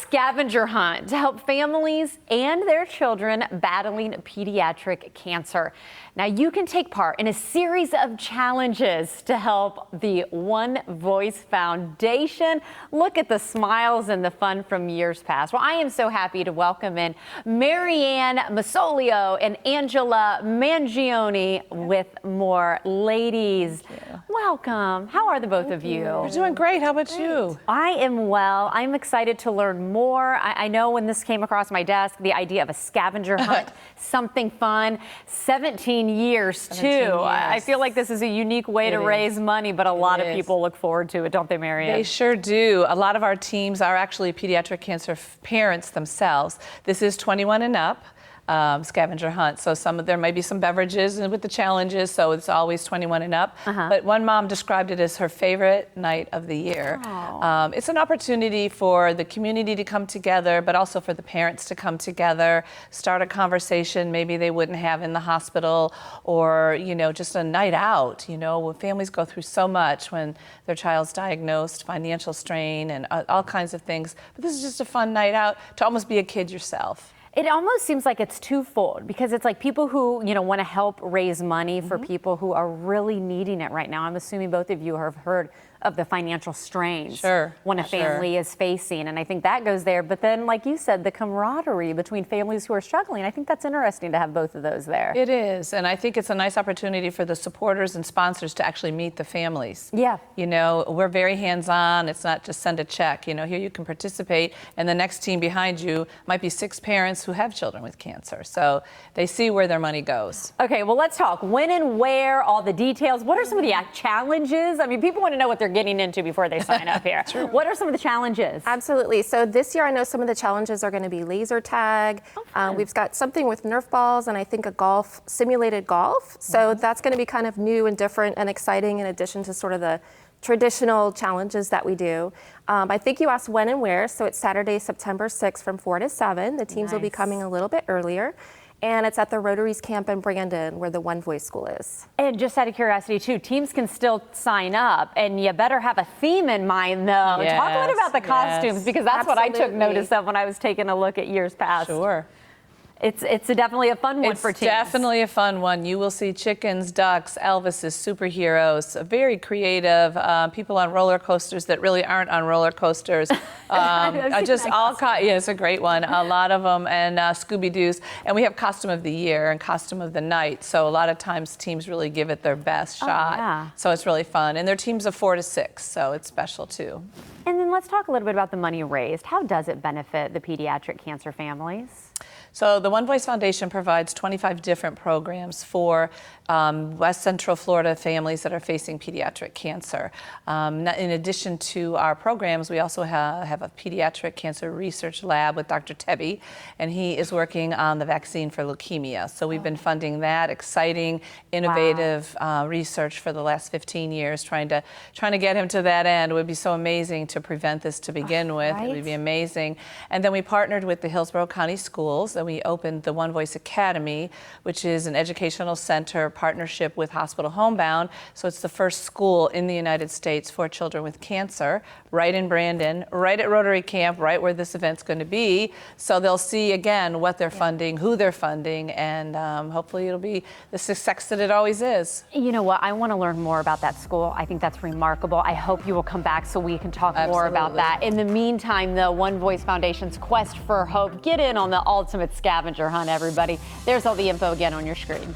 scavenger hunt to help families and their children battling pediatric cancer. Now you can take part in a series of challenges to help the One Voice Foundation. Look at the smiles and the fun from years past. Well, I am so happy to welcome in Marianne Masolio and Angela Mangione with more. Ladies, welcome. How are the both of you? We're doing great. How about you? I am well. I'm excited to learn more. I know when this came across my desk, the idea of a scavenger hunt, something fun, 17 years too. I feel like this is a unique way to raise money, but a lot of people look forward to it, don't they, Marianne? They sure do. A lot of our teams are actually pediatric cancer parents themselves. This is 21 and up. Scavenger hunt. So there might be some beverages with the challenges, so it's always 21 and up. But one mom described it as her favorite night of the year. It's an opportunity for the community to come together, but also for the parents to come together, start a conversation maybe they wouldn't have in the hospital, or just a night out. When families go through so much when their child's diagnosed, financial strain and all kinds of things. But this is just a fun night out to almost be a kid yourself. It almost seems like it's twofold, because it's like people who, want to help raise money for people who are really needing it right now. I'm assuming both of you have heard of the financial strains when a family is facing. And I think that goes there. But then, like you said, the camaraderie between families who are struggling, I think that's interesting to have both of those there. It is. And I think it's a nice opportunity for the supporters and sponsors to actually meet the families. Yeah. We're very hands-on. It's not just send a check. Here you can participate, and the next team behind you might be 6 parents who have children with cancer. So they see where their money goes. Okay, well, let's talk when and where, all the details. What are some of the challenges? I mean, people want to know what they're getting into before they sign up here. What are some of the challenges? Absolutely. So this year, I know some of the challenges are going to be laser tag. We've got something with Nerf balls, and I think simulated golf. So that's going to be kind of new and different and exciting, in addition to sort of the traditional challenges that we do. I think you asked when and where. So it's Saturday, September 6th from 4 to 7. The teams will be coming a little bit earlier. And it's at the Rotary's camp in Brandon, where the One Voice School is. And just out of curiosity, too, teams can still sign up, and you better have a theme in mind, though. Yes, talk a little about the costumes, because that's what I took notice of when I was taking a look at years past. Sure. It's definitely a fun one for teams. It's definitely a fun one. You will see chickens, ducks, Elvises, superheroes, very creative, people on roller coasters that really aren't on roller coasters. It's a great one. A lot of them, and Scooby-Doo's. And we have costume of the year and costume of the night. So a lot of times teams really give it their best shot. Yeah. So it's really fun. And they're teams of 4 to 6, so it's special too. And then let's talk a little bit about the money raised. How does it benefit the pediatric cancer families? So the One Voice Foundation provides 25 different programs for West Central Florida families that are facing pediatric cancer. In addition to our programs, we also have a pediatric cancer research lab with Dr. Tebby, and he is working on the vaccine for leukemia. So we've been funding that exciting, innovative research for the last 15 years, trying to get him to that end. It would be so amazing to prevent this to begin with. It would be amazing. And then we partnered with the Hillsborough County Schools, and we opened the One Voice Academy, which is an educational center partnership with Hospital Homebound. So it's the first school in the United States for children with cancer, right in Brandon, right at Rotary Camp, right where this event's going to be. So they'll see again what they're funding, who they're funding, and hopefully it'll be the success that it always is. You know what? I want to learn more about that school. I think that's remarkable. I hope you will come back so we can talk more about that. In the meantime, the One Voice Foundation's quest for hope. Get in on the ultimate scavenger hunt, everybody. There's all the info again on your screen.